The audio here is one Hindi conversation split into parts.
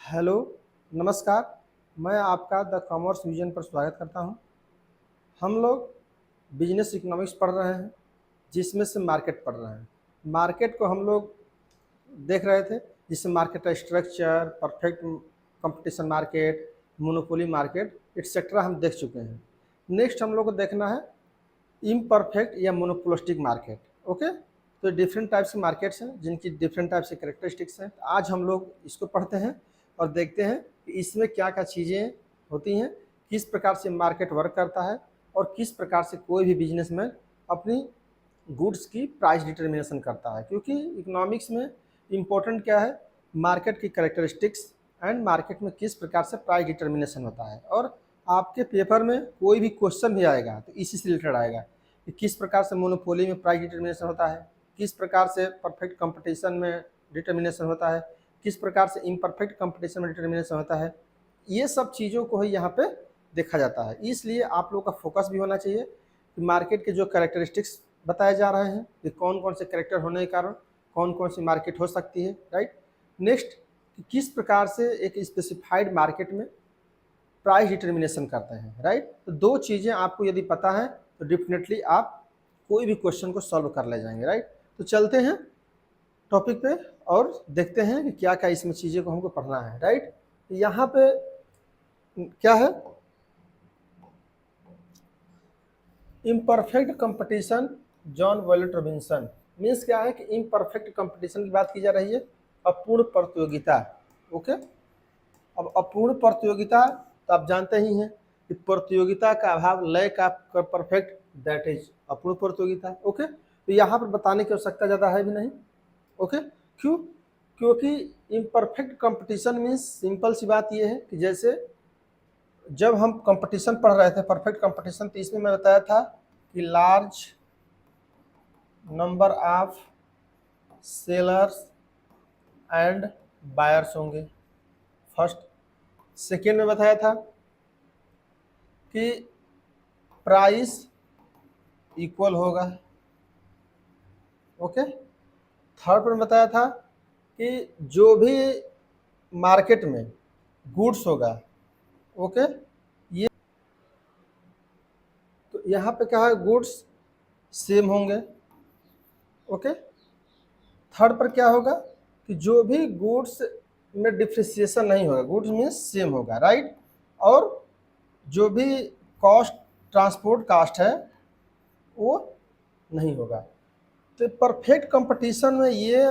हेलो, नमस्कार। मैं आपका द कॉमर्स विजन पर स्वागत करता हूं। हम लोग बिजनेस इकोनॉमिक्स पढ़ रहे हैं, जिसमें से मार्केट पढ़ रहे हैं। मार्केट को हम लोग देख रहे थे, जिसमें मार्केट का structure, perfect competition market, monopoly market etcetera हम देख चुके हैं। नेक्स्ट हम लोग को देखना है इम्परफेक्ट या मोनोपोलिस्टिक मार्केट। ओके, तो डिफरेंट टाइप्स के मार्केट्स हैं जिनकी डिफरेंट टाइप्स के कैरेक्टरिस्टिक्स हैं। आज हम लोग इसको पढ़ते हैं और देखते हैं कि इसमें क्या क्या चीज़ें होती हैं, किस प्रकार से मार्केट वर्क करता है और किस प्रकार से कोई भी बिजनेसमैन अपनी गुड्स की प्राइस डिटर्मिनेशन करता है। क्योंकि इकोनॉमिक्स में इम्पोर्टेंट क्या है, मार्केट की कैरेक्टरिस्टिक्स एंड मार्केट में किस प्रकार से प्राइस डिटर्मिनेशन होता है। और आपके पेपर में कोई भी क्वेश्चन भी आएगा तो इसी से रिलेटेड आएगा कि किस प्रकार से मोनोपोली में प्राइस डिटर्मिनेशन होता है, किस प्रकार से परफेक्ट कंपटीशन में डिटर्मिनेशन होता है, किस प्रकार से इम्परफेक्ट कंपटीशन में डिटर्मिनेशन होता है। ये सब चीज़ों को ही यहाँ पे देखा जाता है। इसलिए आप लोग का फोकस भी होना चाहिए कि मार्केट के जो कैरेक्टरिस्टिक्स बताए जा रहे हैं कि कौन कौन से कैरेक्टर होने के कारण कौन कौन सी मार्केट हो सकती है, राइट। नेक्स्ट, किस प्रकार से एक स्पेसिफाइड मार्केट में प्राइस डिटर्मिनेशन करते हैं, राइट। तो दो चीज़ें आपको यदि पता है तो डेफिनेटली आप कोई भी क्वेश्चन को सॉल्व कर ले जाएंगे, राइट। तो चलते हैं टॉपिक पे और देखते हैं कि क्या क्या इसमें चीज़ें को हमको पढ़ना है, राइट। यहाँ पे क्या है, imperfect competition, John wallet Robinson. Means क्या है कि इम्परफेक्ट कंपटीशन की बात की जा रही है, अपूर्ण प्रतियोगिता। ओके, अब अपूर्ण प्रतियोगिता तो आप जानते ही हैं कि प्रतियोगिता का अभाव, lack of perfect, that is अपूर्ण प्रतियोगिता। ओके, तो यहाँ पर बताने की आवश्यकता ज़्यादा है भी नहीं। ओके, क्यों? क्योंकि इम्परफेक्ट कंपटीशन मीन्स सिंपल सी बात यह है कि जैसे जब हम कंपटीशन पढ़ रहे थे, परफेक्ट कंपटीशन, तो इसमें मैं बताया था कि large number of sellers and buyers होंगे, फर्स्ट। सेकेंड में बताया था कि प्राइस इक्वल होगा। ओके, थर्ड पर बताया था कि जो भी मार्केट में गुड्स होगा, ओके, ये तो यहाँ पे क्या है, गुड्स सेम होंगे। ओके, थर्ड पर क्या होगा कि जो भी गुड्स में डिफ्रेंशिएशन नहीं होगा, गुड्स मीन्स सेम होगा, राइट। और जो भी कॉस्ट, ट्रांसपोर्ट कास्ट है वो नहीं होगा। तो परफेक्ट कंपटीशन में ये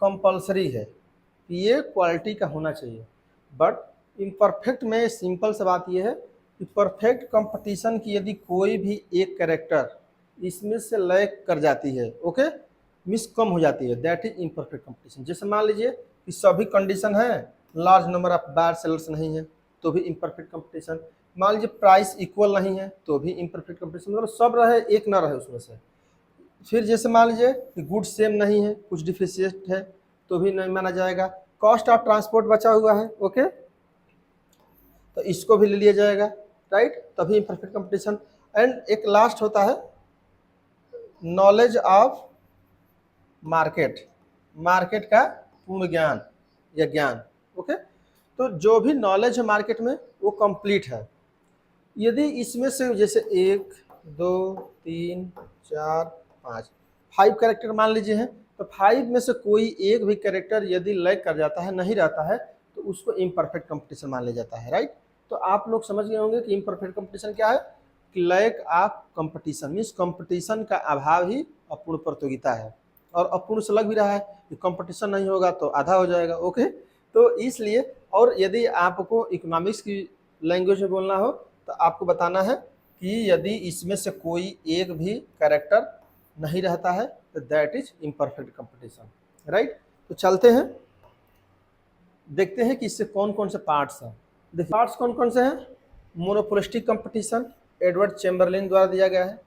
कंपलसरी है कि ये क्वालिटी का होना चाहिए। बट इम्परफेक्ट में सिंपल सा बात ये है कि परफेक्ट कंपटीशन की यदि कोई भी एक कैरेक्टर इसमें से लैक कर जाती है, ओके, मिस कम हो जाती है, दैट इज इम्परफेक्ट कंपटीशन। जैसे मान लीजिए कि सभी कंडीशन है, large number of buyer sellers नहीं है तो भी इम्परफेक्ट कंपटीशन। मान लीजिए प्राइस इक्वल नहीं है तो भी इम्परफेक्ट कंपटीशन, मतलब सब रहे एक ना रहे उसमें से। फिर जैसे मान लीजिए कि गुड्स सेम नहीं है, कुछ डिफिशिएंट है तो भी नहीं माना जाएगा। कॉस्ट ऑफ ट्रांसपोर्ट बचा हुआ है, ओके, तो इसको भी ले लिया जाएगा, राइट, तभी इम्परफेक्ट कंपटीशन। एंड एक लास्ट होता है नॉलेज ऑफ मार्केट, मार्केट का पूर्ण ज्ञान या ज्ञान। ओके, तो जो भी नॉलेज है मार्केट में वो कंप्लीट है। यदि इसमें से जैसे 1 2 3 4 5 5 कैरेक्टर मान लीजिए हैं, तो 5 में से कोई एक भी कैरेक्टर यदि लैग कर जाता है, नहीं रहता है, तो उसको इम्परफेक्ट कंपटीशन मान लिया जाता है, राइट। तो आप लोग समझ गए होंगे कि इम्परफेक्ट कंपटीशन क्या है, कि lack of competition means competition का अभाव ही अपूर्ण प्रतियोगिता है। और अपूर्ण से लग भी रहा है कि कंपटीशन नहीं होगा तो आधा हो जाएगा। ओके, तो इसलिए, और यदि आपको इकोनॉमिक्स की लैंग्वेज में बोलना हो तो आपको बताना है कि यदि इसमें से कोई एक भी कैरेक्टर नहीं रहता है तो that is imperfect competition, right. तो चलते हैं, देखते हैं कि इससे कौन कौन से पार्ट्स हैं। देखिए पार्ट्स कौन कौन से हैं। मोनोपोलिस्टिक कंपटीशन एडवर्ड चैम्बरलिन द्वारा दिया गया है।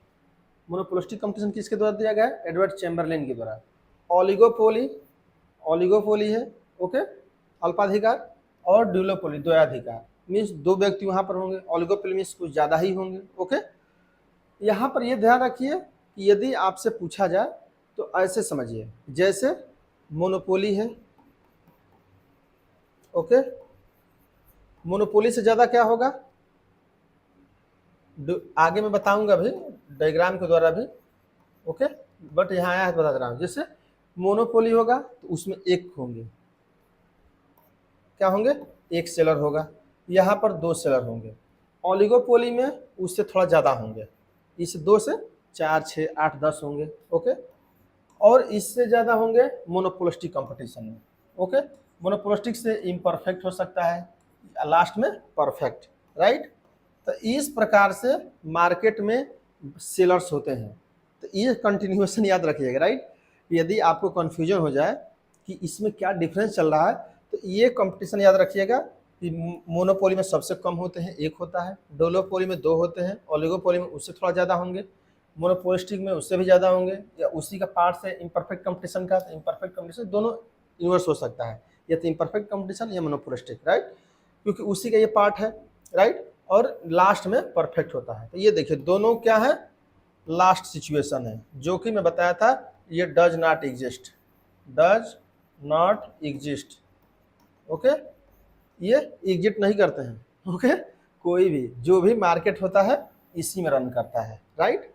मोनोपोलिस्टिक कंपटीशन किसके द्वारा दिया गया है, एडवर्ड चैम्बरलिन के द्वारा। ओलिगोपोली, ओलिगोपोली है, ओके, अल्पाधिकार, और ड्यूलोपोली, द्वयाधिकार, मीन्स दो व्यक्ति वहां पर होंगे। ओलिगोपोली मीन्स कुछ ज़्यादा ही होंगे। ओके, यहाँ पर यह ध्यान रखिए कि यदि आपसे पूछा जाए तो ऐसे समझिए, जैसे मोनोपोली है, ओके, मोनोपोली से ज़्यादा क्या होगा, आगे मैं बताऊंगा भी डायग्राम के द्वारा भी, ओके, बट यहाँ आया है तो बता दे रहा हूँ। जैसे मोनोपोली होगा तो उसमें एक होंगे, क्या होंगे, एक सेलर होगा, यहाँ पर 2 सेलर होंगे। ओलिगोपोली में उससे थोड़ा ज़्यादा होंगे, इस 2 से 4 6 8 10 होंगे, ओके। और इससे ज़्यादा होंगे मोनोपोलिस्टिक कंपटीशन में, ओके। मोनोपोलिस्टिक से इम्परफेक्ट हो सकता है, लास्ट में परफेक्ट, राइट। तो इस प्रकार से मार्केट में सेलर्स होते हैं। तो ये कंटिन्यूएशन याद रखिएगा, राइट। यदि आपको कन्फ्यूजन हो जाए कि इसमें क्या डिफरेंस चल रहा है, तो ये कंपटीशन याद रखिएगा कि मोनोपोली में सबसे कम होते हैं, एक होता है, डोलोपोली में 2 होते हैं, ओलिगोपोली में उससे थोड़ा ज़्यादा होंगे, मोनोपोलिस्टिक में उससे भी ज़्यादा होंगे, या उसी का पार्ट है इम्परफेक्ट कंपटीशन का। तो इम्परफेक्ट कंपटीशन दोनों यूनिवर्स हो सकता है, या तो इम्परफेक्ट कंपटीशन या मोनोपोलिस्टिक, राइट, क्योंकि उसी का ये पार्ट है, राइट। और लास्ट में परफेक्ट होता है। तो ये देखिए दोनों क्या है, लास्ट सिचुएशन है, जो कि मैं बताया था ये does not exist, does not exist, okay. ये एग्जिट नहीं करते हैं, ओके। कोई भी जो भी मार्केट होता है इसी में रन करता है, राइट।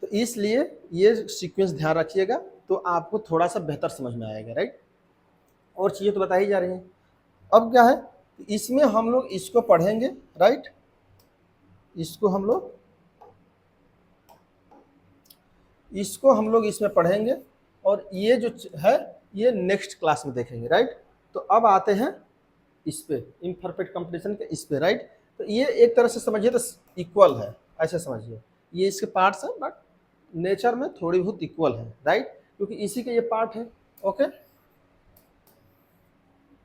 तो इसलिए ये सीक्वेंस ध्यान रखिएगा तो आपको थोड़ा सा बेहतर समझ में आएगा, राइट। और चीज़ें तो बताई जा रही हैं। अब क्या है, इसमें हम लोग इसको पढ़ेंगे, राइट, इसको हम लोग इसमें पढ़ेंगे, और ये जो है ये नेक्स्ट क्लास में देखेंगे, राइट। तो अब आते हैं इस पे, इम्परफेक्ट कंपटीशन के इस पे, राइट। तो ये एक तरह से समझिए तो इक्वल है, ऐसे समझिए, ये इसके पार्ट्स हैं बट नेचर में थोड़ी बहुत इक्वल है, राइट, क्योंकि इसी के ये पार्ट है, ओके।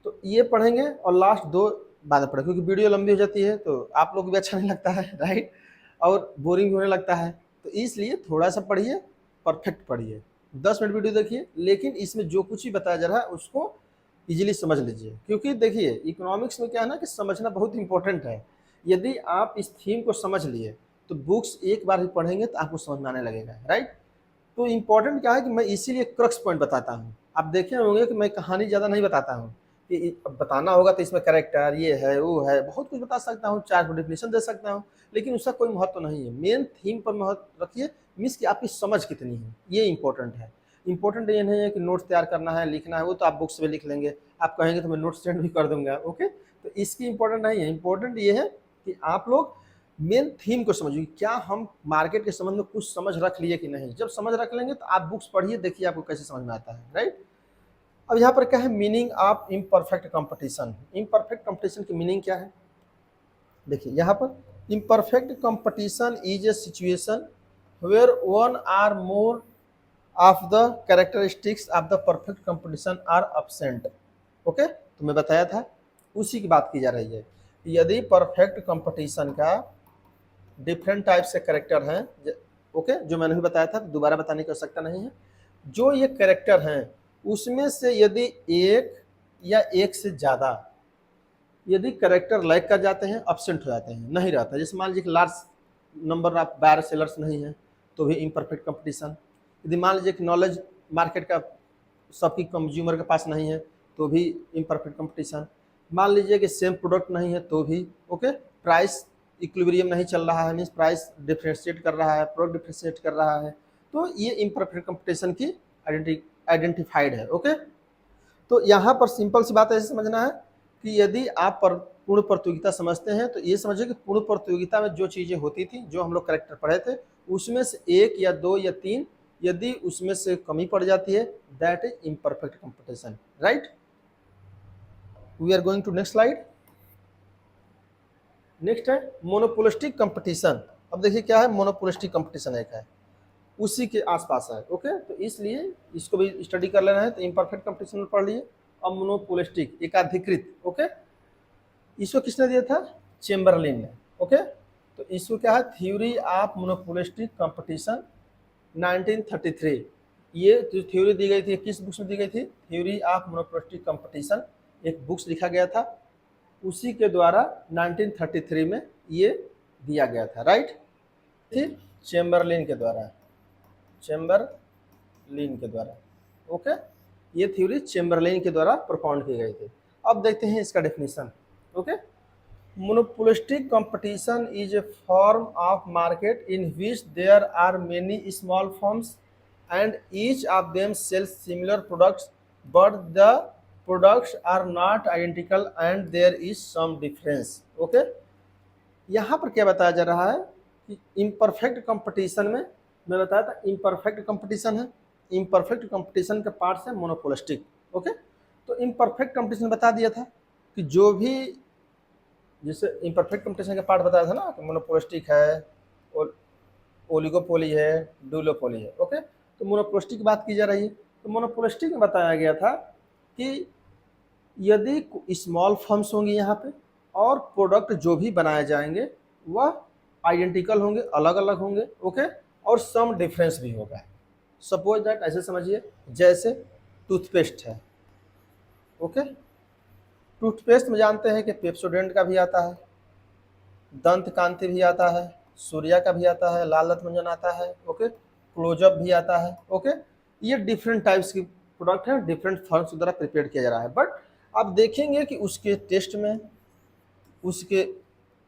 तो ये पढ़ेंगे और लास्ट 2 बाद में पढ़ेंगे, क्योंकि वीडियो लंबी हो जाती है तो आप लोग को भी अच्छा नहीं लगता है, राइट, और बोरिंग भी होने लगता है। तो इसलिए थोड़ा सा पढ़िए, परफेक्ट पढ़िए, 10 मिनट वीडियो देखिए, लेकिन इसमें जो कुछ भी बताया जा रहा है उसको इजीली समझ लीजिए, क्योंकि देखिए इकोनॉमिक्स में क्या है ना कि समझना बहुत इंपॉर्टेंट है। यदि आप इस थीम को समझ लिए तो बुक्स एक बार ही पढ़ेंगे तो आपको समझ में आने लगेगा, राइट। तो इम्पोर्टेंट क्या है कि मैं इसीलिए क्रक्स पॉइंट बताता हूँ। आप देखे होंगे कि मैं कहानी ज़्यादा नहीं बताता हूँ, कि बताना होगा तो इसमें कैरेक्टर ये है वो है, बहुत कुछ बता सकता हूँ, 4 को डेफिनेशन दे सकता हूँ, लेकिन उसका कोई महत्व नहीं है। मेन थीम पर महत्व रखिए, मीन्स कि आपकी समझ कितनी है, ये इंपॉर्टेंट है। इंपॉर्टेंट ये नहीं है कि नोट्स तैयार करना है, लिखना है, वो तो आप बुक्स में लिख लेंगे, आप कहेंगे तो मैं नोट्स सेंड भी कर दूंगा, ओके। तो इसकी इंपॉर्टेंट नहीं है, इंपॉर्टेंट ये है कि आप लोग मेन थीम को समझिए, क्या हम मार्केट के संबंध में कुछ समझ रख लिए कि नहीं। जब समझ रख लेंगे तो आप बुक्स पढ़िए, देखिए आपको कैसे समझ में आता है, राइट। अब यहाँ पर क्या है, meaning of imperfect competition. Imperfect competition की मीनिंग क्या है, देखिए यहाँ पर imperfect competition is a situation where one or more of the characteristics of the perfect competition are absent, okay. तो मैं बताया था उसी की बात की जा रही है। यदि परफेक्ट कंपटीशन का डिफरेंट टाइप से करेक्टर हैं, ओके, जो मैंने भी बताया था, दोबारा बताने की आवश्यकता नहीं है। जो ये करेक्टर हैं उसमें से यदि एक या एक से ज़्यादा यदि करेक्टर लैग कर जाते हैं, absent हो जाते हैं, नहीं रहता, जैसे मान लीजिए कि large number of buyer sellers नहीं है तो भी इम्परफेक्ट कंपटीशन। यदि मान लीजिए कि नॉलेज मार्केट का सबकी कंज्यूमर के पास नहीं है तो भी इम्परफेक्ट कंपटीशन। मान लीजिए कि सेम प्रोडक्ट नहीं है तो भी, ओके। प्राइस इक्विलिब्रियम नहीं चल रहा है, मीन्स प्राइस डिफ्रेंशिएट कर रहा है, प्रोडक्ट डिफ्रेंशिएट कर रहा है, तो ये इम्परफेक्ट कंपटीशन की आइडेंटिफाइड है, ओके। तो यहाँ पर सिंपल सी बात ऐसे समझना है कि यदि आप पूर्ण प्रतियोगिता समझते हैं तो ये समझिए कि पूर्ण प्रतियोगिता में जो चीज़ें होती थी, जो हम लोग करेक्टर पढ़े थे, उसमें से 1 या 2 या 3 यदि उसमें से कमी पड़ जाती है, that is imperfect competition, right. We are going to next slide. Next है मोनोपोलिस्टिक कंपटीशन। अब देखिए क्या है, मोनोपोलिस्टिक कंपटीशन एक है, उसी के आसपास है, ओके। तो इसलिए इसको भी स्टडी कर लेना है। तो इम्परफेक्ट कंपटीशन में पढ़ लिए। अब मोनोपोलिस्टिक, एकाधिकृत, ओके, इसको किसने दिया था, चेम्बरलिन ने, ओके। तो इसको क्या है, थ्योरी ऑफ मोनोपोलिस्टिक कंपटीशन 1933। ये जो थ्योरी दी गई थी किस बुक्स में दी गई थी, थ्योरी ऑफ मोनोपोलिस्टिक कंपटीशन, एक बुक्स लिखा गया था, उसी के द्वारा 1933 में ये दिया गया था, राइट। फिर चेम्बरलिन के द्वारा, चेम्बरलिन के द्वारा, ओके, ये थ्योरी चेम्बरलिन के द्वारा प्रपोन्ड की गई थी। अब देखते हैं इसका definition. Okay. Monopolistic competition is a form of market in which there are many small firms and each of them sells similar products, but the products are not identical and there is some difference. Okay, यहाँ पर क्या बताया जा रहा है कि इम्परफेक्ट कंपटीशन में, मैं बताया था इम्परफेक्ट कंपटीशन है, इम्परफेक्ट कंपटीशन के पार्ट्स है मोनोपोलिस्टिक। ओके, तो इम्परफेक्ट कंपटीशन बता दिया था कि जो भी, जैसे इम्परफेक्ट कंपटीशन के पार्ट बताया था ना कि मोनोपोलिस्टिक है, ओलिगोपोली है, डुओपोली है। ओके, तो मोनोपोलिस्टिक की बात की जा रही है। तो मोनोपोलिस्टिक में बताया गया था कि यदि स्मॉल फर्म्स होंगी यहाँ पे और प्रोडक्ट जो भी बनाए जाएंगे वह आइडेंटिकल होंगे, अलग अलग होंगे। ओके, और सम डिफरेंस भी होगा। सपोज दैट, ऐसे समझिए जैसे टूथपेस्ट है। ओके, टूथपेस्ट में जानते हैं कि पेप्सोडेंट का भी आता है, दंत कांति भी आता है, सूर्या का भी आता है, लाल दंत मंजन आता है। ओके, क्लोजअप भी आता है। ओके, ये डिफरेंट टाइप्स की प्रोडक्ट है, डिफरेंट फर्म्स द्वारा प्रिपेयर किया जा रहा है। बट आप देखेंगे कि उसके टेस्ट में, उसके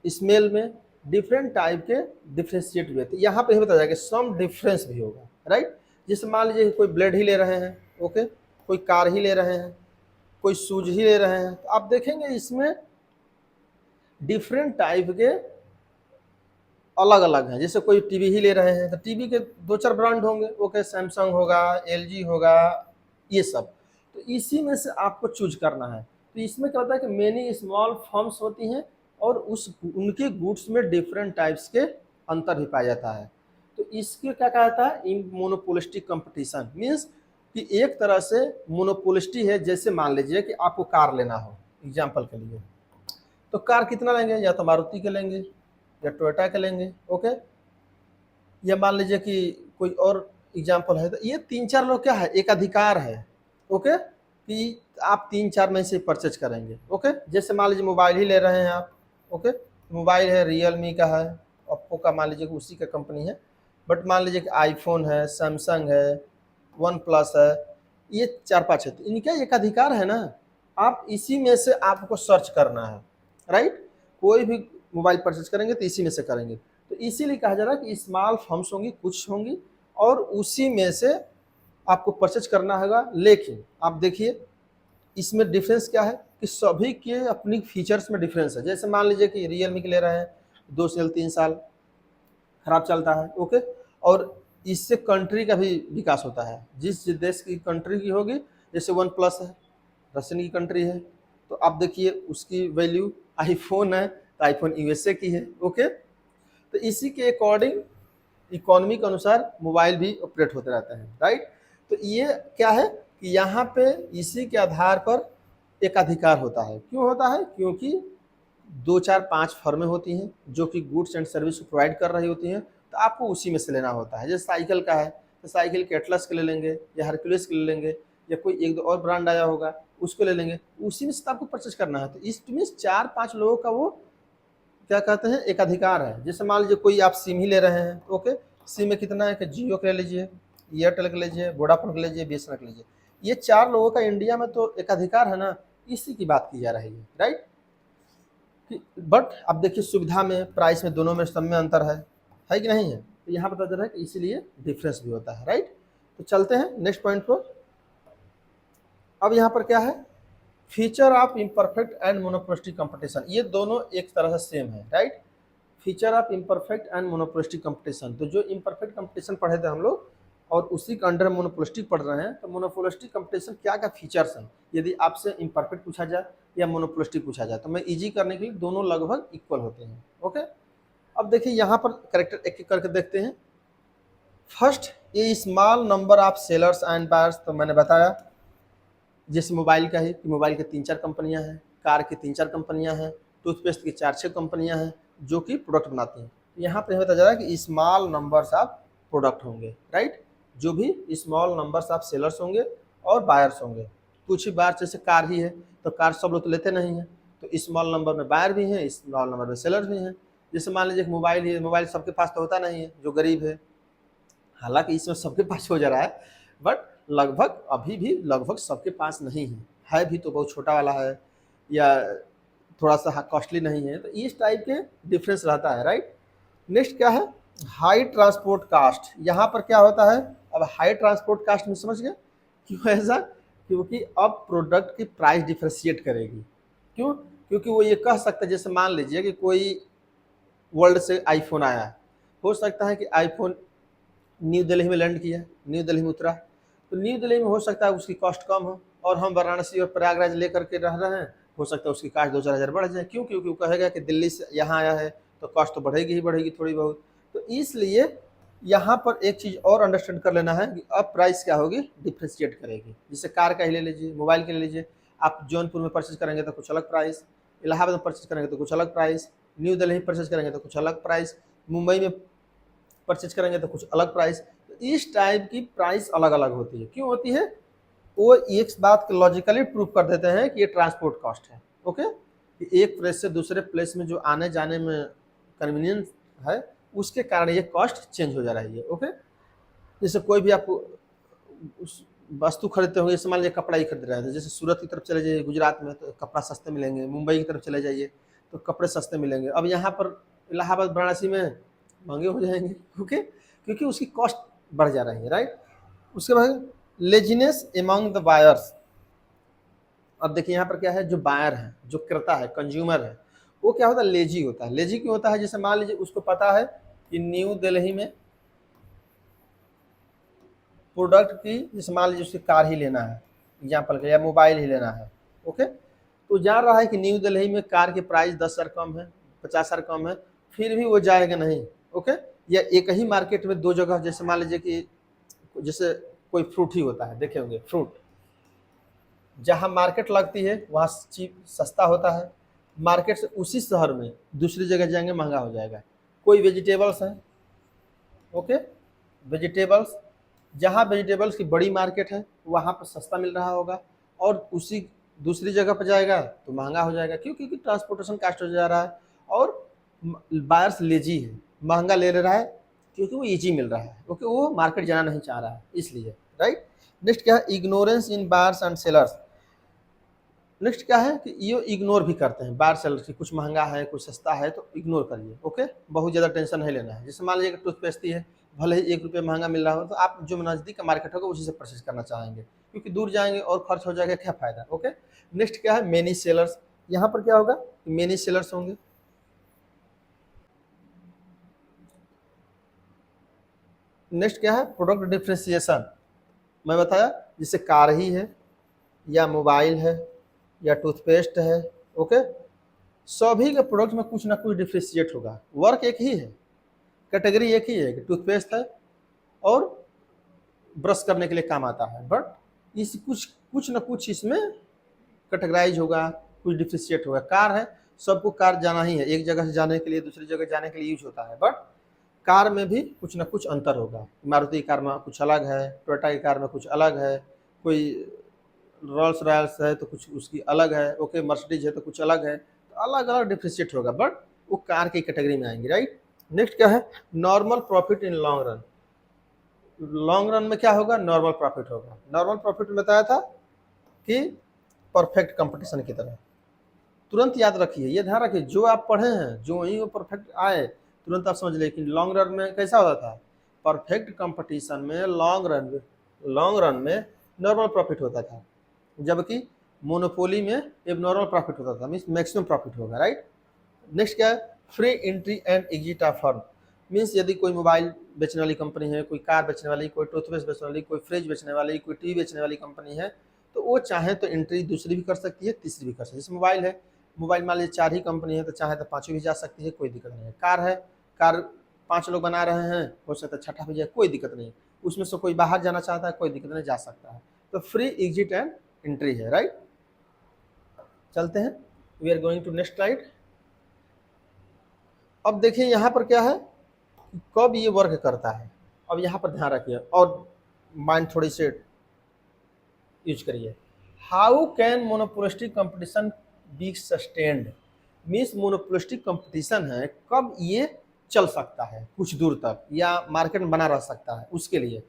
स्मेल में डिफरेंट टाइप के डिफ्रेंशिएट हुए थे। यहाँ पे बताया जाएगा सम डिफरेंस भी होगा, राइट। जैसे मान लीजिए कोई ब्लेड ही ले रहे हैं, ओके, कोई कार ही ले रहे हैं, कोई शूज ही ले रहे हैं, तो आप देखेंगे इसमें डिफरेंट टाइप के अलग अलग हैं। जैसे कोई टीवी ही ले रहे हैं तो टीवी के 2-4 ब्रांड होंगे। ओके, सैमसंग होगा, एलजी होगा, ये सब। तो इसी में से आपको चूज करना है। तो इसमें क्या होता है कि मेनी स्मॉल फर्म्स होती हैं और उनके गुड्स में डिफरेंट टाइप्स के अंतर भी पाया जाता है। तो इसके क्या कहता है, इन मोनोपोलिस्टिक कंपटीशन मीन्स कि एक तरह से मोनोपोलिस्टी है। जैसे मान लीजिए कि आपको कार लेना हो, एग्जाम्पल के लिए, तो कार कितना लेंगे, या तो मारुति के लेंगे या टोयोटा के लेंगे। ओके, या मान लीजिए कि कोई और एग्जाम्पल है, तो ये 3-4 लोग क्या है, एक अधिकार है। ओके, कि आप 3-4 में से परचेज करेंगे। ओके, जैसे मान लीजिए मोबाइल ही ले रहे हैं आप। ओके, मोबाइल है, रियलमी का है, ओप्पो का मान लीजिए कि उसी का कंपनी है। बट मान लीजिए कि आईफोन है, सैमसंग है, वन प्लस है, ये 4-5 है, तो इनका एक अधिकार है ना। आप इसी में से आपको सर्च करना है, राइट। कोई भी मोबाइल परचेज करेंगे तो इसी में से करेंगे। तो इसीलिए कहा जा रहा है कि स्मॉल फर्म्स होंगी, कुछ होंगी, और उसी में से आपको परचेज करना होगा। लेकिन आप देखिए इसमें डिफरेंस क्या है कि सभी के अपनी फीचर्स में डिफरेंस है। जैसे मान लीजिए कि रियलमी के ले रहे हैं, 2 साल 3 साल खराब चलता है। ओके, और इससे कंट्री का भी विकास होता है। जिस देश की कंट्री की होगी, जैसे वन प्लस है, रशियन की कंट्री है, तो आप देखिए उसकी वैल्यू, आईफोन है तो आईफोन यूएसए की है। ओके, तो इसी के अकॉर्डिंग इकोनॉमी के अनुसार मोबाइल भी ऑपरेट होते रहते हैं, राइट। तो ये क्या है कि यहाँ पे इसी के आधार पर एक अधिकार होता है। क्यों होता है, क्योंकि 2-4-5 फर्में होती हैं जो कि गुड्स एंड सर्विस प्रोवाइड कर रही होती हैं, तो आपको उसी में से लेना होता है। जैसे साइकिल का है तो साइकिल के एटलस के ले लेंगे, या हरक्यूलिस के ले लेंगे, या कोई 1-2 और ब्रांड आया होगा उसको ले लेंगे, उसी में से आपको परचेज करना है। तो इस मीन्स 4-5 लोगों का वो क्या कहते हैं, एक अधिकार है। जैसे मान लीजिए कोई आप सिम ही ले रहे हैं, ओके, सिम में कितना है कि जियो के ले लीजिए, एयरटेल के लीजिए, वोडाफोन के लीजिए, बीएसएनएल के लीजिए, ये 4 लोगों का इंडिया में तो एक अधिकार है ना, इसी की बात की जा रही है, राइट। बट अब देखिए सुविधा में, प्राइस में, दोनों में सब में अंतर है कि नहीं है। तो यहाँ बता दे रहा है कि इसीलिए डिफरेंस भी होता है, राइट। तो चलते हैं नेक्स्ट पॉइंट पर। अब यहाँ पर क्या है, feature of imperfect and monopolistic competition, ये दोनों एक तरह से सेम है, right. Feature of imperfect and monopolistic competition, तो जो इम्परफेक्ट कंपटीशन पढ़े थे हम लोग और उसी के अंडर मोनोपोलिस्टिक पढ़ रहे हैं, तो मोनोपोलिस्टिक कंपटीशन क्या क्या फीचर्स हैं। यदि आपसे इम्परफेक्ट पूछा जाए या मोनोपोलिस्टिक पूछा जाए, तो मैं इजी करने के लिए दोनों लगभग इक्वल होते हैं। ओके, अब देखिए यहाँ पर करेक्टर एक एक करके देखते हैं। फर्स्ट, ये small number of sellers and buyers, तो मैंने बताया जैसे मोबाइल का है कि मोबाइल की 3-4 कंपनियां हैं, कार की 3-4 कंपनियां हैं, टूथपेस्ट की 4-6 कंपनियां हैं जो कि प्रोडक्ट बनाती हैं। यहाँ पे बताया जा रहा है कि स्मॉल नंबर्स ऑफ प्रोडक्ट होंगे, राइट। जो भी स्मॉल नंबर्स ऑफ सेलर्स होंगे और बायर्स होंगे। कुछ ही बार जैसे कार ही है तो कार सब लोग तो लेते नहीं हैं, तो स्मॉल नंबर में बायर भी हैं, स्मॉल नंबर में सेलर भी हैं। जैसे मान लीजिए मोबाइल ही है, मोबाइल सबके पास तो होता नहीं है जो गरीब है, हालांकि इसमें सबके पास हो जा रहा है, बट लगभग अभी भी लगभग सबके पास नहीं है भी तो बहुत छोटा वाला है, या थोड़ा सा कॉस्टली नहीं है, तो इस टाइप के डिफरेंस रहता है, राइट। नेक्स्ट क्या है, हाई ट्रांसपोर्ट कास्ट। यहाँ पर क्या होता है, अब हाई ट्रांसपोर्ट कास्ट में समझ गए क्यों ऐसा, क्योंकि अब प्रोडक्ट की प्राइस डिफ्रेंशिएट करेगी। क्यों, क्योंकि वो ये कह सकता है, जैसे मान लीजिए कि कोई वर्ल्ड से आईफोन आया है, हो सकता है कि आईफोन न्यू दिल्ली में लैंड किया, न्यू दिल्ली में उतरा, तो न्यू दिल्ली में हो सकता है उसकी कॉस्ट कम हो, और हम वाराणसी और प्रयागराज लेकर के रह रहे हैं, हो सकता है उसकी कॉस्ट 2-4 हज़ार बढ़ जाए। क्यों, क्योंकि वो कहेगा कि दिल्ली से यहाँ आया है तो कॉस्ट तो बढ़ेगी ही बढ़ेगी थोड़ी बहुत। तो इसलिए यहाँ पर एक चीज़ और अंडरस्टैंड कर लेना है कि अब प्राइस क्या होगी, डिफ्रेंशिएट करेगी। जैसे कार का ही ले लीजिए, मोबाइल के ले लीजिए, आप जौनपुर में परचेज करेंगे तो कुछ अलग प्राइस, इलाहाबाद में परचेज करेंगे तो कुछ अलग प्राइस, न्यू दिल्ली में परचेज करेंगे तो कुछ अलग प्राइस, मुंबई में परचेज करेंगे तो कुछ अलग प्राइस। तो इस टाइप की प्राइस अलग अलग होती है। क्यों होती है, वो एक बात को लॉजिकली प्रूव कर देते हैं कि ये ट्रांसपोर्ट कॉस्ट है। ओके, कि एक प्लेस से दूसरे प्लेस में जो आने जाने में कन्वीनियंस है, उसके कारण ये कॉस्ट चेंज हो जा रही है। ओके, जैसे कोई भी आप उस वस्तु खरीदते होंगे, जैसे मान लीजिए कपड़ा ही खरीद रहे थे, जैसे सूरत की तरफ चले जाइए गुजरात में तो कपड़ा सस्ते मिलेंगे, मुंबई की तरफ चले जाइए तो कपड़े सस्ते मिलेंगे। अब यहाँ पर इलाहाबाद वाराणसी में महंगे हो जाएंगे। ओके, क्योंकि उसकी कॉस्ट बढ़ जा रही है, राइट। उसके बाद लेजीनेस एमंग द बायर्स। अब देखिए यहाँ पर क्या है, जो बायर है, जो क्रेता है, कंज्यूमर है, वो क्या होता है, लेजी होता है। लेजी क्यों होता है, जैसे मान लीजिए उसको पता है कि न्यू दिल्ली में प्रोडक्ट की, जैसे मान लीजिए उसकी कार ही लेना है एग्जाम्पल का, या मोबाइल ही लेना है। ओके, तो जान रहा है कि न्यू दिल्ली में कार की प्राइस 10,000 कम है, 50,000 कम है, फिर भी वो जाएगा नहीं। ओके, या एक ही मार्केट में दो जगह, जैसे मान लीजिए कि जैसे कोई फ्रूट ही होता है, देखे होंगे फ्रूट, जहाँ मार्केट लगती है वहाँ चीप सस्ता होता है, मार्केट से उसी शहर में दूसरी जगह जाएंगे महंगा हो जाएगा। कोई वेजिटेबल्स है, ओके, वेजिटेबल्स, जहाँ वेजिटेबल्स की बड़ी मार्केट है वहाँ पर सस्ता मिल रहा होगा, और उसी दूसरी जगह पर जाएगा तो महंगा हो जाएगा। क्यों, क्योंकि ट्रांसपोर्टेशन कास्ट हो जा रहा है, और बायर्स लेजी है, महंगा ले रहा है क्योंकि वो ईजी मिल रहा है, क्योंकि वो मार्केट जाना नहीं चाह रहा है इसलिए, राइट। नेक्स्ट क्या है, ignorance in buyers and sellers. Next क्या है कि ये इग्नोर भी करते हैं बायर सेलर की, कुछ महंगा है कुछ सस्ता है तो इग्नोर करिए। ओके, बहुत ज़्यादा टेंशन नहीं लेना है। जैसे मान लीजिए टूथपेस्ट ही है, भले ही 1 रुपये महंगा मिल रहा हो, तो आप जो नज़दीक का मार्केट होगा उसी से परचेज करना चाहेंगे, क्योंकि दूर जाएंगे और खर्च हो जाएगा, क्या फ़ायदा। ओके, नेक्स्ट क्या है, मेनी सेलर्स। यहाँ पर क्या होगा, मेनी सेलर्स होंगे। नेक्स्ट क्या है, प्रोडक्ट डिफ्रेंसिएशन। मैं बताया, जैसे कार ही है, या मोबाइल है, या टूथपेस्ट है। ओके, सभी के प्रोडक्ट में कुछ ना कुछ डिफ्रेंशिएट होगा। वर्क एक ही है, कैटेगरी एक ही है कि टूथपेस्ट है और ब्रश करने के लिए काम आता है, बट इस कुछ कुछ ना कुछ इसमें कैटेगराइज होगा, कुछ डिफ्रेंशिएट होगा। कार है, सबको कार जाना ही है, एक जगह से जाने के लिए दूसरी जगह जाने के लिए यूज होता है, बट कार में भी कुछ ना कुछ अंतर होगा। मारुति कार में कुछ अलग है, टोयोटा की कार में कुछ अलग है, कोई रोल्स रॉयल्स है तो कुछ उसकी अलग है। ओके, मर्सिडीज है तो कुछ अलग है, तो अलग अलग डिफ्रेंशिएट होगा, बट वो कार की कैटेगरी में आएंगे, राइट। नेक्स्ट क्या है, normal profit in long run. Long run में क्या होगा, नॉर्मल प्रॉफिट होगा। नॉर्मल प्रॉफिट में बताया था कि परफेक्ट कंपटीशन की तरह। तुरंत याद रखिए, ये ध्यान रखिए, जो आप पढ़े हैं जो वहीं वो परफेक्ट आए तुरंत आप समझ लेकिन लॉन्ग रन में कैसा होता था, परफेक्ट कंपटीशन में लॉन्ग रन में नॉर्मल प्रॉफिट होता था, जबकि मोनोपोली में एबनॉर्मल प्रॉफिट होता था, मीन्स मैक्सिमम प्रॉफिट होगा, राइट। नेक्स्ट क्या है, free entry and exit of firm. Means यदि कोई मोबाइल बेचने वाली कंपनी है, कोई कार बेचने वाली, कोई टूथपेस्ट बेचने वाली, कोई फ्रिज बेचने वाली, कोई टीवी बेचने वाली कंपनी है, तो वो चाहे तो एंट्री दूसरी भी कर सकती है, तीसरी भी कर सकती है। जैसे मोबाइल है, मोबाइल मान लीजिए 4 ही कंपनी है, तो चाहे तो 5वीं भी जा सकती है, कोई दिक्कत नहीं है। कार है, कार 5 लोग बना रहे हैं, हो सकता है छठा भी जाए, कोई दिक्कत नहीं। उसमें से कोई बाहर जाना चाहता है, कोई दिक्कत नहीं, जा सकता है। तो फ्री एग्जिट एंड एंट्री है, राइट। चलते हैं, we are going to next slide. अब देखिए यहाँ पर क्या है, कब ये वर्क करता है। अब यहाँ पर ध्यान रखिए और माइंड थोड़ी से यूज करिए। How can monopolistic competition B sustained. Means monopolistic competition है, कब ये चल सकता है कुछ दूर तक, या मार्केट में बना रह सकता है, उसके लिए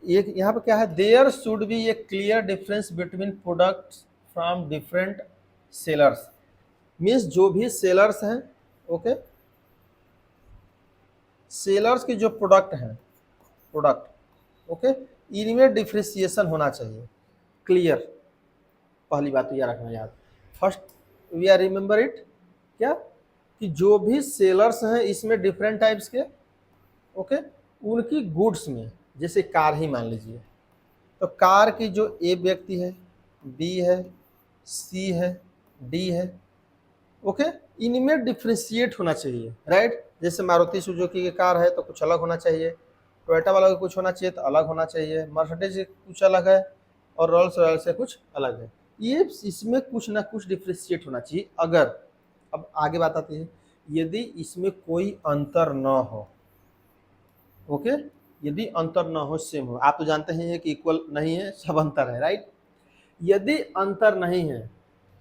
एक यहाँ पर क्या है, there should be a clear difference between products from different sellers. Means जो भी सेलर्स हैं, ओके, सेलर्स की जो प्रोडक्ट हैं, प्रोडक्ट, ओके, इनमें डिफ्रेंशिएशन होना चाहिए, क्लियर। पहली बात तो यह रखना याद, first we are remember it, क्या कि जो भी सेलर्स हैं इसमें डिफरेंट टाइप्स के, ओके, उनकी गुड्स में, जैसे कार ही मान लीजिए, तो कार की जो ए व्यक्ति है, बी है, सी है, डी है, ओके, इनमें डिफ्रेंशिएट होना चाहिए, राइट। जैसे मारुति सुजुकी की कार है तो कुछ अलग होना चाहिए, टोयोटा वाला का कुछ होना चाहिए तो अलग होना चाहिए, मर्सिडीज से कुछ अलग है और रोल्स रॉयल्स से कुछ अलग है। ये इसमें कुछ ना कुछ डिफ्रेंशिएट होना चाहिए। अगर, अब आगे बात आती है, यदि इसमें कोई अंतर न हो, ओके, यदि अंतर न हो, सेम हो, आप तो जानते हैं कि इक्वल नहीं है, सब अंतर है, राइट। यदि अंतर नहीं है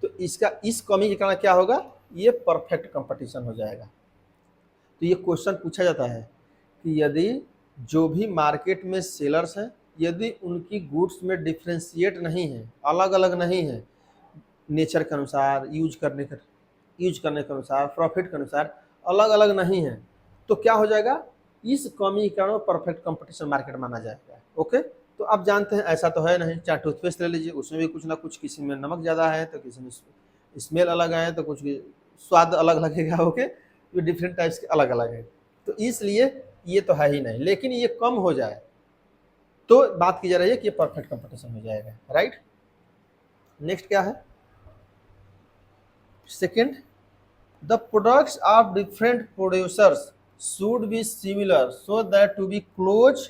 तो इसका, इस कमी के कारण क्या होगा, ये परफेक्ट कंपटीशन हो जाएगा। तो ये क्वेश्चन पूछा जाता है कि यदि जो भी मार्केट में सेलर्स हैं, यदि उनकी गुड्स में डिफ्रेंशिएट नहीं है, अलग अलग नहीं है, नेचर के अनुसार, यूज करने के अनुसार, प्रॉफिट के अनुसार अलग अलग नहीं है, तो क्या हो जाएगा, इस कमी के कारण परफेक्ट कंपटीशन मार्केट माना जाएगा, ओके। तो आप जानते हैं ऐसा तो है नहीं, चाहे टूथपेस्ट ले लीजिए, उसमें भी कुछ ना कुछ, किसी में नमक ज़्यादा है तो किसी में स्मेल अलग है तो कुछ स्वाद अलग लगेगा, ओके, ये डिफरेंट टाइप्स के अलग अलग है। तो इसलिए ये तो है ही नहीं, लेकिन ये कम हो जाए तो बात की जा रही है कि ये परफेक्ट कंपटीशन हो जाएगा, राइट। नेक्स्ट क्या है, second, the products of different producers should be similar so that to be close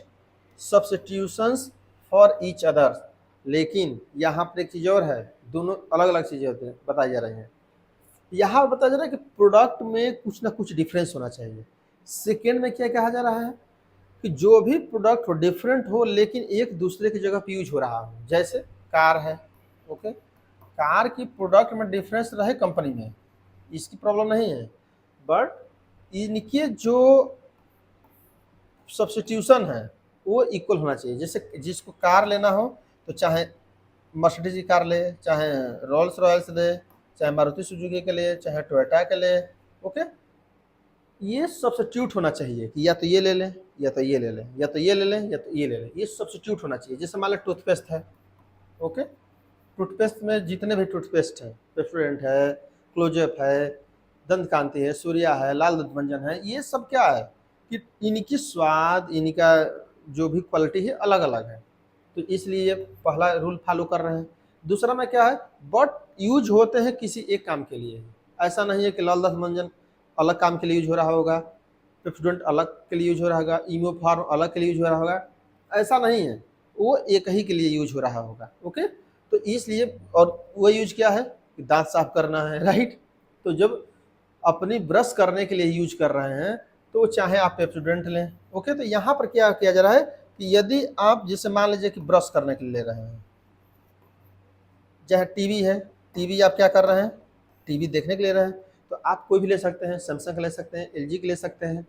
substitutions for each other. लेकिन यहाँ पर एक चीज़ और है, दोनों अलग अलग चीज़ें होती हैं, बताई जा रही हैं। यहाँ बताया जा रहा है कि प्रोडक्ट में कुछ ना कुछ डिफरेंस होना चाहिए। सेकेंड में क्या कहा जा रहा है कि जो भी प्रोडक्ट हो डिफरेंट हो, लेकिन एक दूसरे की जगह पे यूज हो रहा हो। जैसे कार है, ओके, कार की प्रोडक्ट में डिफरेंस रहे कंपनी में, इसकी प्रॉब्लम नहीं है, बट इनके जो सब्स्टिट्यूशन है वो इक्वल होना चाहिए। जैसे जिसको कार लेना हो तो चाहे मर्सिडीज की कार ले, चाहे रोल्स रॉयल्स ले, चाहे मारुति सुजुकी के लिए, चाहे टोयोटा के लिए, ओके, ये सब्स्टिट्यूट होना चाहिए कि या तो ये ले लें, या तो ये ले लें, या तो ये ले लें, या तो ये ले लें, ये सब्स्टिट्यूट होना चाहिए। जैसे मान लो टूथपेस्ट है, ओके, टूथपेस्ट में जितने भी टूथपेस्ट है, पेप्सोडेंट है, क्लोजअप है, दंत कांति है, सूर्या है, लाल दंत मंजन है, ये सब क्या है कि इनकी स्वाद, इनका जो भी क्वालिटी है अलग अलग है, तो इसलिए ये पहला रूल फॉलो कर रहे हैं। दूसरा में क्या है, बट यूज होते हैं किसी एक काम के लिए, ऐसा नहीं है कि लाल दंत मंजन अलग काम के लिए यूज हो रहा होगा, पेप्सोडेंट अलग के लिए यूज हो रहा होगा, इमो फार्म अलग के लिए यूज हो रहा होगा, ऐसा नहीं है, वो एक ही के लिए यूज हो रहा होगा, ओके। तो इसलिए, और वो यूज क्या है कि दांत साफ करना है, राइट। तो जब अपनी ब्रश करने के लिए यूज कर रहे हैं तो चाहे आप पेप्सोडेंट लें, ओके। तो यहाँ पर क्या किया जा रहा है कि यदि आप जैसे मान लीजिए कि ब्रश करने के लिए ले रहे हैं, चाहे टीवी है, टीवी आप क्या कर रहे हैं, टीवी देखने के लिए रहे हैं, तो आप कोई भी ले सकते हैं, सैमसंग ले सकते हैं, एलजी के ले सकते हैं,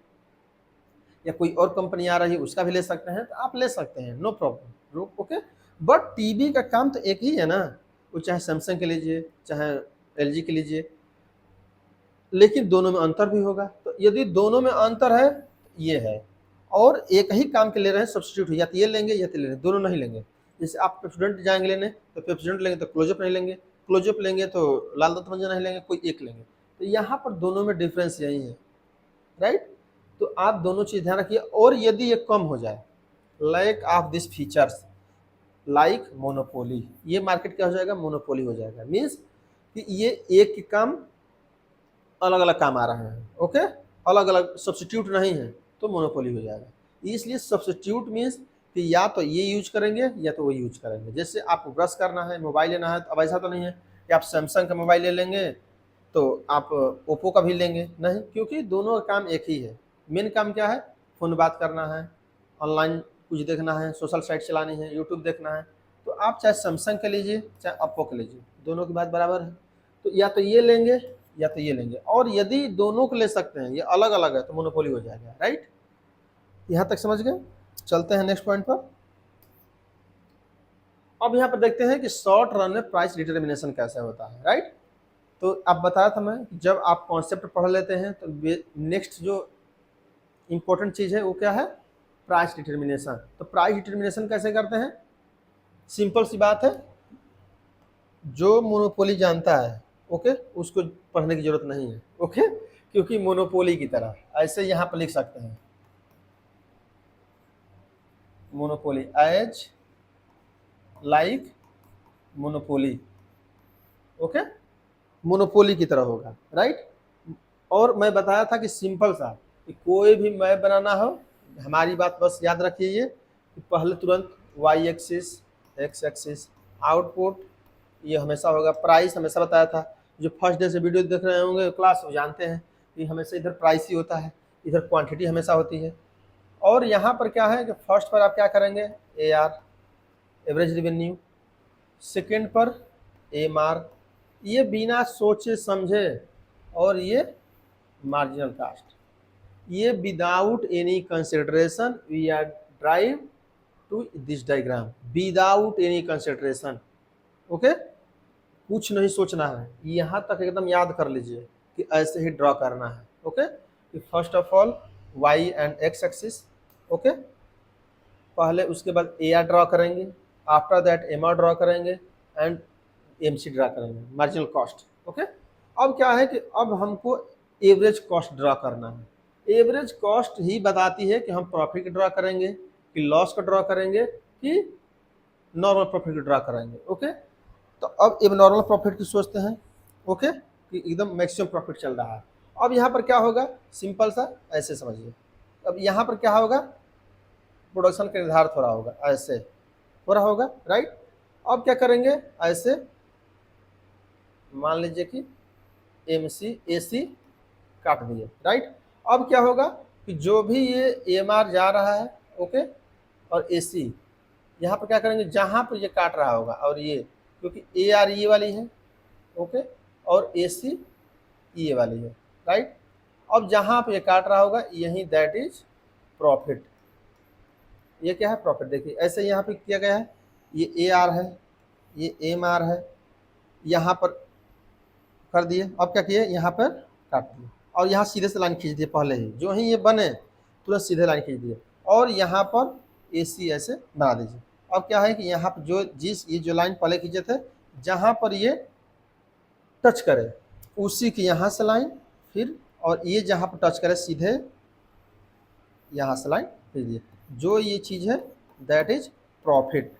या कोई और कंपनी आ रही है उसका भी ले सकते हैं, तो आप ले सकते हैं, no problem, okay. But TV का काम तो एक ही है ना, वो चाहे सैमसंग के लीजिए, चाहे एलजी के लीजिए, लेकिन दोनों में अंतर भी होगा। तो यदि दोनों में अंतर है, ये है, और एक ही काम के ले रहे हैं, सब्स्टिट्यूट या तो ये लेंगे या तो ले लेंगे, दोनों नहीं लेंगे। जैसे आप पेप्सोडेंट जाएंगे लेने तो पेप्सोडेंट लेंगे तो क्लोजअप नहीं लेंगे, क्लोजअप लेंगे तो लाल दंत मंजन नहीं लेंगे, कोई एक लेंगे। तो यहाँ पर दोनों में डिफरेंस यही है, राइट। तो आप दोनों चीज़ ध्यान रखिए। और यदि ये कम हो जाए, lack of this features like monopoly, ये मार्केट क्या हो जाएगा, मोनोपोली हो जाएगा। मीन्स कि ये एक के काम अलग अलग काम आ रहे हैं, ओके, अलग अलग सब्स्टिट्यूट नहीं है, तो मोनोपोली हो जाएगा। इसलिए सब्स्टिट्यूट मीन्स कि या तो ये यूज करेंगे या तो वो यूज करेंगे। जैसे आपको ब्रश करना है, मोबाइल लेना है, तो अब ऐसा तो नहीं है कि आप सैमसंग का मोबाइल ले लेंगे तो आप ओप्पो का भी लेंगे, नहीं, क्योंकि दोनों का काम एक ही है। मेन काम क्या है, फ़ोन बात करना है, ऑनलाइन कुछ देखना है, सोशल साइट चलानी है, यूट्यूब देखना है, तो आप चाहे सैमसंग के लीजिए चाहे ओप्पो के लीजिए, दोनों की बात बराबर है। तो या तो ये लेंगे या तो ये लेंगे, और यदि दोनों को ले सकते हैं, ये अलग अलग है, तो मोनोपोली हो जाएगा, राइट। यहाँ तक समझ गए। चलते हैं नेक्स्ट पॉइंट पर। अब यहाँ पर देखते हैं कि शॉर्ट रन में प्राइस डिटर्मिनेशन कैसे होता है, राइट। तो अब बताया था मैं, जब आप कॉन्सेप्ट पढ़ लेते हैं तो नेक्स्ट जो इम्पोर्टेंट चीज़ है वो क्या है, प्राइस डिटर्मिनेशन। तो प्राइस डिटर्मिनेशन कैसे करते हैं, सिंपल सी बात है, जो मोनोपोली जानता है ओके उसको पढ़ने की जरूरत नहीं है ओके, क्योंकि मोनोपोली की तरह ऐसे यहाँ पर लिख सकते हैं, monopoly as like monopoly okay, monopoly की तरह होगा राइट। और मैं बताया था कि सिंपल सा, कि कोई भी मैप बनाना हो, हमारी बात बस याद रखिए ये, कि पहले तुरंत y axis, x axis, output ये हमेशा होगा, प्राइस हमेशा बताया था, जो फर्स्ट डे से वीडियो देख रहे होंगे क्लास वो जानते हैं कि हमेशा इधर प्राइस ही होता है, इधर क्वांटिटी हमेशा होती है। और यहाँ पर क्या है कि फर्स्ट पर आप क्या करेंगे, A R average revenue, second पर एम आर, ये बिना सोचे समझे, और ये मार्जिनल कास्ट, ये without any consideration we are drive to this diagram, without any consideration okay, कुछ नहीं सोचना है, यहाँ तक एकदम याद कर लीजिए कि ऐसे ही ड्रॉ करना है ओके। कि first of all y and x axis okay, पहले उसके बाद ए आर ड्रॉ करेंगे, after that M R draw करेंगे एंड एम सी ड्रॉ करेंगे, मार्जिनल कॉस्ट ओके। अब क्या है कि अब हमको एवरेज कॉस्ट ड्रॉ करना है, एवरेज कॉस्ट ही बताती है कि हम प्रॉफिट ड्रॉ करेंगे कि लॉस का ड्रॉ करेंगे कि नॉर्मल प्रॉफिट ड्रॉ करेंगे ओके। तो अब एक नॉर्मल प्रॉफिट की सोचते हैं ओके, कि एकदम मैक्सिमम प्रॉफिट चल रहा है। अब यहाँ पर क्या होगा, सिंपल सा ऐसे समझिए, अब यहाँ पर क्या होगा, प्रोडक्शन का निर्धारित हो रहा होगा, ऐसे हो रहा होगा राइट। अब क्या करेंगे, ऐसे मान लीजिए कि एम सी ए सी काट दिए राइट। अब क्या होगा कि जो भी ये एम आर जा रहा है ओके, और ए सी यहाँ पर क्या करेंगे, जहाँ पर ये काट रहा होगा, और ये क्योंकि ए आर ये वाली है ओके, और ए सी ये वाली है राइट। अब जहाँ पर ये काट रहा होगा यही दैट इज प्रॉफिट, ये क्या है प्रॉफिट। देखिए ऐसे यहाँ पे किया गया है, ये ए आर है, ये एम आर है, यहाँ पर कर दिए। अब क्या किए, यहाँ पर काट दिए, और यहाँ सीधे से लाइन खींच दिए, पहले ही जो ही ये बने तुरंत सीधे लाइन खींच दिए, और यहाँ पर ए सी ऐसे बना दीजिए। अब क्या है कि यहाँ पर जो ये जो लाइन पहले खींचे थे, जहाँ पर ये टच करे उसी की यहाँ से लाइन, फिर और ये जहाँ पर टच करे सीधे यहाँ से लाइन खींच दिए, जो ये चीज़ है दैट इज प्रॉफिट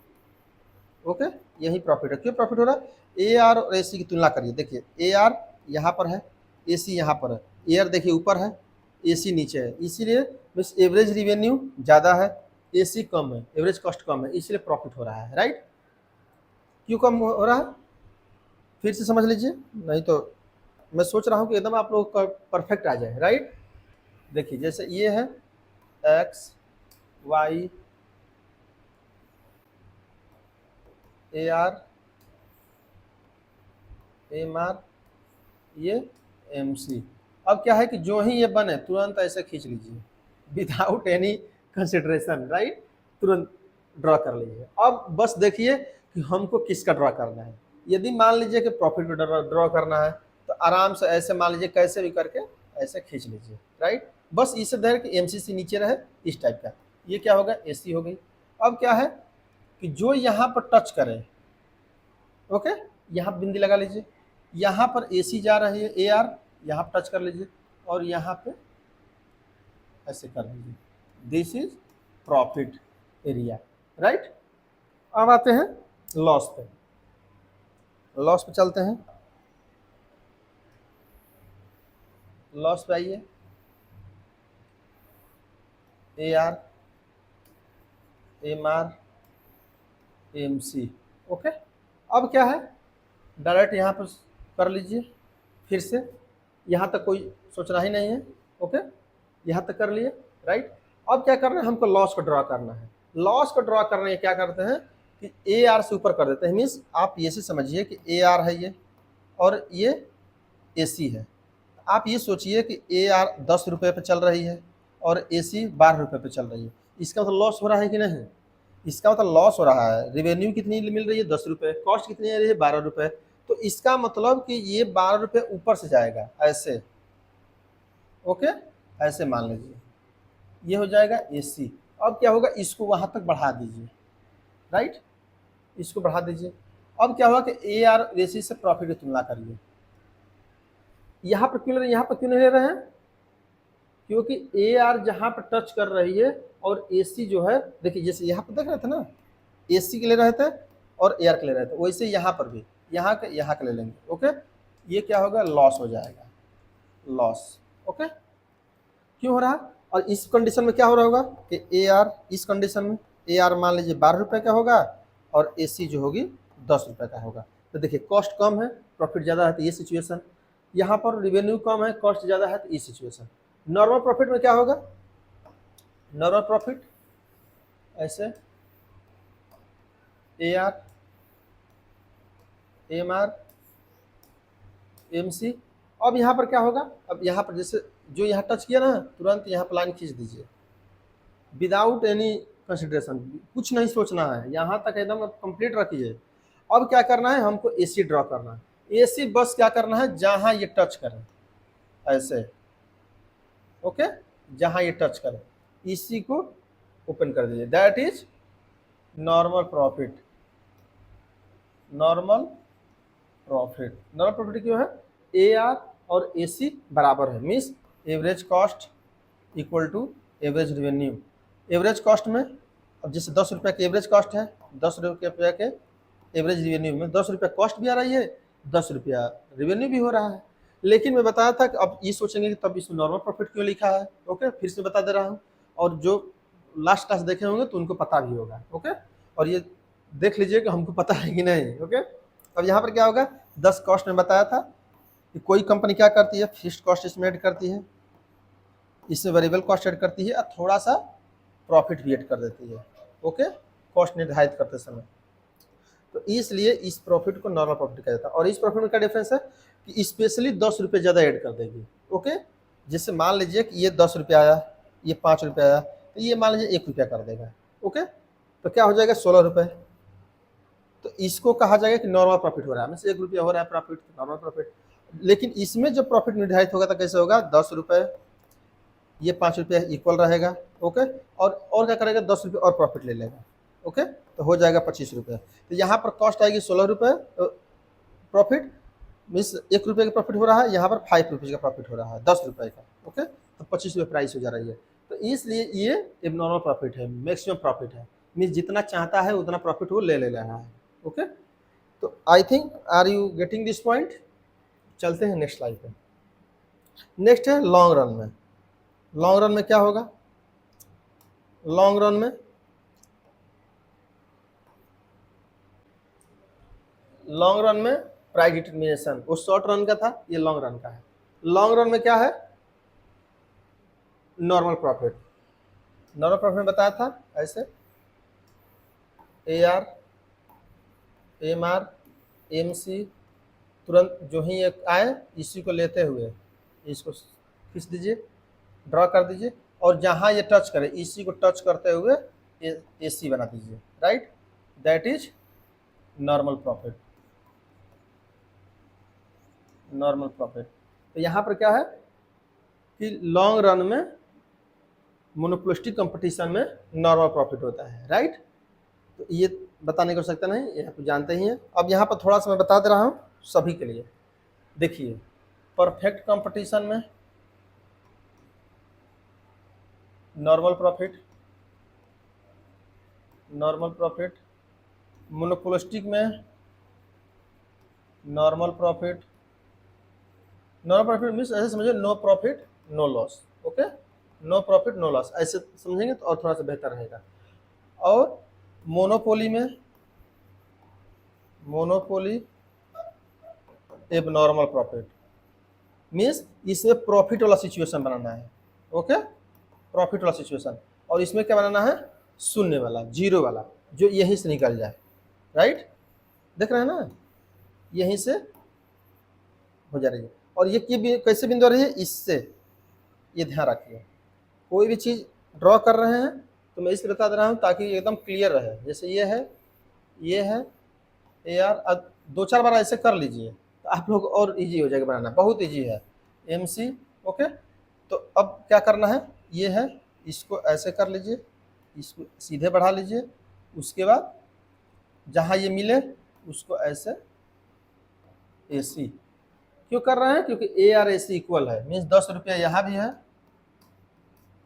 ओके। यही प्रॉफिट है। क्यों प्रॉफिट हो रहा है, ए आर और ए सी की तुलना करिए, देखिए ए आर यहाँ पर है, ए सी यहाँ पर है, ए आर देखिए ऊपर है, ए सी नीचे है, इसीलिए मीन्स एवरेज रिवेन्यू ज़्यादा है, ए सी कम है, एवरेज कॉस्ट कम है, इसलिए प्रॉफिट हो रहा है राइट। क्यों कम हो रहा है, फिर से समझ लीजिए, नहीं तो मैं सोच रहा हूँ कि एकदम आप लोग का परफेक्ट आ जाए राइट। देखिए जैसे ये है x y A R M R ये एम सी। अब क्या है कि जो ही ये बने तुरंत ऐसे खींच लीजिए विदाउट एनी कंसिडरेशन राइट, तुरंत ड्रॉ कर लीजिए। अब बस देखिए कि हमको किसका ड्रॉ करना है। यदि मान लीजिए कि प्रॉफिट ड्रॉ करना है तो आराम से ऐसे मान लीजिए कैसे भी करके ऐसे खींच लीजिए राइट। बस इसे धैर्य कि एम सी सी नीचे रहे इस टाइप का, ये क्या होगा ए सी हो गई। अब क्या है कि जो यहाँ पर टच करे ओके, यहाँ बिंदी लगा लीजिए, यहाँ पर ए सी जा रही है ए आर, यहाँ पर टच कर लीजिए और यहाँ पे ऐसे कर लीजिए, this is profit area right. अब आते हैं लॉस पे, लॉस पे चलते हैं, लॉस पे आइए, A R M R M C okay. अब क्या है डायरेक्ट यहाँ पर कर लीजिए, फिर से यहाँ तक कोई सोचना ही नहीं है ओके, यहाँ तक कर लिए राइट। अब क्या करना है, हमको लॉस को ड्रॉ करना है। लॉस को ड्रॉ करने क्या करते हैं कि ए आर से ऊपर कर देते हैं, मीन्स आप ये से समझिए कि ए आर है ये और ये ए सी है। आप ये सोचिए कि ए आर 10 रुपये पर चल रही है और ए सी 12 रुपये पर चल रही है, इसका मतलब लॉस हो रहा है कि नहीं, इसका मतलब लॉस हो रहा है। रेवेन्यू कितनी मिल रही है 10 रुपये, कॉस्ट कितनी आ रही है 12 रुपये, तो इसका मतलब कि ये 12 रुपये ऊपर से जाएगा ऐसे, ओके, ऐसे मान लीजिए ये हो जाएगा AC। अब क्या होगा, इसको वहाँ तक बढ़ा दीजिए, राइट, इसको बढ़ा दीजिए। अब क्या होगा कि AR AC से प्रॉफिट की तुलना करिए। यहाँ पर क्यों नहीं ले रहे हैं, क्योंकि AR जहाँ पर टच कर रही है और AC जो है, देखिए जैसे यहाँ पर देख रहे थे ना, AC के ले रहे थे और AR के ले रहे थे, वैसे यहाँ पर भी यहाँ के ले लेंगे, ओके। ये क्या होगा, लॉस हो जाएगा, लॉस, ओके। क्यों हो रहा, और इस कंडीशन में क्या हो रहा होगा कि AR, इस कंडीशन में AR मान लीजिए 12 रुपये का होगा और AC जो होगी 10 रुपये का होगा। तो देखिए कॉस्ट कम है, प्रॉफिट ज़्यादा है, तो ये सिचुएशन। यहाँ पर रिवेन्यू कम है, कॉस्ट ज़्यादा है, तो ये सिचुएशन। नॉर्मल प्रॉफिट में क्या होगा, नॉर्मल प्रॉफिट ऐसे AR MR MC। अब यहाँ पर क्या होगा, अब यहाँ पर जैसे जो यहाँ टच किया ना, तुरंत यहाँ पर लाइन खींच दीजिए विदाउट एनी कंसिडरेशन, कुछ नहीं सोचना है, यहाँ तक एकदम कंप्लीट रखिए। अब क्या करना है, हमको AC ड्रॉ करना है। AC बस क्या करना है, जहाँ ये टच करें ऐसे, ओके, जहाँ ये टच करें इसी को ओपन कर दीजिए, that is normal profit. Normal profit क्यों है, AR और AC बराबर है, means average cost equal to average revenue. Average cost में अब जैसे 10 रुपये की एवरेज कॉस्ट है, 10 रुपये के एवरेज रेवेन्यू में 10 रुपये कॉस्ट भी आ रही है, 10 रुपया रेवेन्यू भी हो रहा है। लेकिन मैं बताया था कि अब ये सोचेंगे कि तब इसमें नॉर्मल प्रॉफिट क्यों लिखा है, ओके, फिर से बता दे रहा हूँ। और जो लास्ट क्लास देखे होंगे तो उनको पता भी होगा, ओके। और ये देख लीजिए कि हमको पता है कि नहीं, ओके। अब यहाँ पर क्या होगा, 10 कॉस्ट में बताया था कि कोई कंपनी क्या करती है, फिक्स्ड कॉस्ट इसमें ऐड करती है, इसमें वेरिएबल कॉस्ट ऐड करती है और थोड़ा सा प्रॉफिट भी ऐड कर देती है, ओके, कॉस्ट निर्धारित करते समय। तो इसलिए इस प्रॉफिट को नॉर्मल प्रॉफिट कहा जाता है। और इस प्रॉफिट में क्या डिफरेंस है कि स्पेशली 10 रुपये ज़्यादा ऐड कर देगी, ओके। जैसे मान लीजिए कि ये 10 रुपये आया, ये 5 रुपये आया, तो ये मान लीजिए 1 रुपया कर देगा, ओके। तो क्या हो जाएगा, 16 रुपये। तो इसको कहा जाएगा कि नॉर्मल प्रॉफिट हो रहा है, मतलब 1 रुपया हो रहा है प्रॉफिट, नॉर्मल प्रॉफिट। लेकिन इसमें जब प्रॉफिट निर्धारित होगा तो कैसे होगा, 10 रुपये, ये 5 रुपये इक्वल रहेगा, ओके। और क्या करेगा, 10 रुपये और प्रॉफिट ले लेगा, ओके। तो हो जाएगा 25 रुपये। तो यहाँ पर कॉस्ट आएगी 16 रुपये, प्रॉफिट मीन्स 1 रुपये का प्रॉफिट हो रहा है, यहाँ पर 5 रुपीज़ का प्रॉफिट हो रहा है, 10 रुपये का, ओके। तो 25 रुपये प्राइस हो जा रही है। तो इसलिए ये एबनॉर्मल प्रॉफिट है, मैक्सिमम प्रॉफिट है, मीन्स जितना चाहता है उतना प्रॉफिट वो ले रहा है, ओके। तो I think are you getting this point. चलते हैं नेक्स्ट स्लाइड पे। नेक्स्ट है लॉन्ग रन में। लॉन्ग रन में क्या होगा, लॉन्ग रन में प्राइस डिटर्मिनेशन, वो शॉर्ट रन का था, ये लॉन्ग रन का है। लॉन्ग रन में क्या है, नॉर्मल प्रॉफिट। नॉर्मल प्रॉफिट में बताया था ऐसे AR MR MC, तुरंत जो ही एक आए इसी को लेते हुए इसको खींच दीजिए, ड्रॉ कर दीजिए, और जहाँ ये टच करे इसी को टच करते हुए AC बना दीजिए, right, that is normal profit. Normal profit. तो यहाँ पर क्या है कि लॉन्ग रन में मोनोपोलिस्टिक कंपटीशन में नॉर्मल प्रॉफिट होता है, राइट। तो ये बताने की आवश्यकता नहीं, ये आप जानते ही हैं। अब यहाँ पर थोड़ा सा मैं बता दे रहा हूँ सभी के लिए। देखिए परफेक्ट कंपटीशन में नॉर्मल प्रॉफिट, मोनोपोलिस्टिक में नॉर्मल प्रॉफिट मीन्स ऐसे समझिए no profit no loss, okay, no profit no loss, ऐसे समझेंगे तो और थोड़ा सा बेहतर रहेगा। और मोनोपोली एबनॉर्मल प्रॉफिट मीन्स इसमें प्रॉफिट वाला सिचुएशन बनाना है, ओके, प्रॉफिट वाला सिचुएशन। और इसमें क्या बनाना है, शून्य वाला, जीरो वाला, जो यहीं से निकल जाए, राइट, देख रहे हैं ना, यहीं से हो जा रही है। और ये कैसे बिंदु आ रही है, इससे, ये ध्यान रखिए। कोई भी चीज़ ड्रॉ कर रहे हैं तो मैं इसलिए बता दे रहा हूँ ताकि एकदम क्लियर रहे। जैसे ये है AR, अब दो चार बार ऐसे कर लीजिए तो आप लोग और इजी हो जाएगा बनाना, बहुत इजी है MC। ओके, तो अब क्या करना है, ये है, इसको ऐसे कर लीजिए, इसको सीधे बढ़ा लीजिए, उसके बाद जहाँ ये मिले उसको ऐसे AC। क्यों कर रहे हैं, क्योंकि A और AC इक्वल है, मीन्स 10 रुपया यहाँ भी है,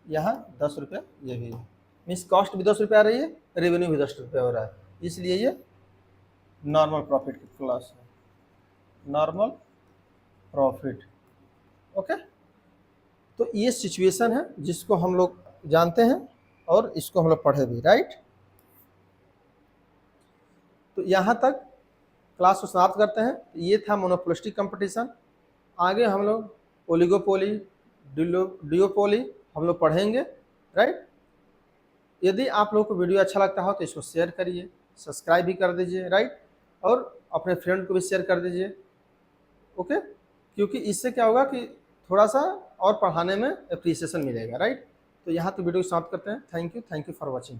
यहाँ 10 रुपया ये भी है, मीन्स कॉस्ट भी 10 रुपया आ रही है, रेवेन्यू भी 10 रुपया हो रहा है, इसलिए ये नॉर्मल प्रॉफिट की क्लास है, नॉर्मल प्रॉफिट। ओके, तो ये सिचुएशन है जिसको हम लोग जानते हैं और इसको हम लोग पढ़े भी, राइट। तो यहाँ तक क्लास को समाप्त करते हैं। ये था मोनोपोलिस्टिक कंपटीशन। आगे हम लोग ओलिगोपोली, डिओपोली हम लोग पढ़ेंगे, राइट। यदि आप लोगों को वीडियो अच्छा लगता हो तो इसको शेयर करिए, सब्सक्राइब भी कर दीजिए, राइट, और अपने फ्रेंड को भी शेयर कर दीजिए। ओके, क्योंकि इससे क्या होगा कि थोड़ा सा और पढ़ाने में अप्रिसिएशन मिलेगा, राइट। तो यहाँ तो वीडियो को समाप्त करते हैं। Thank you for watching.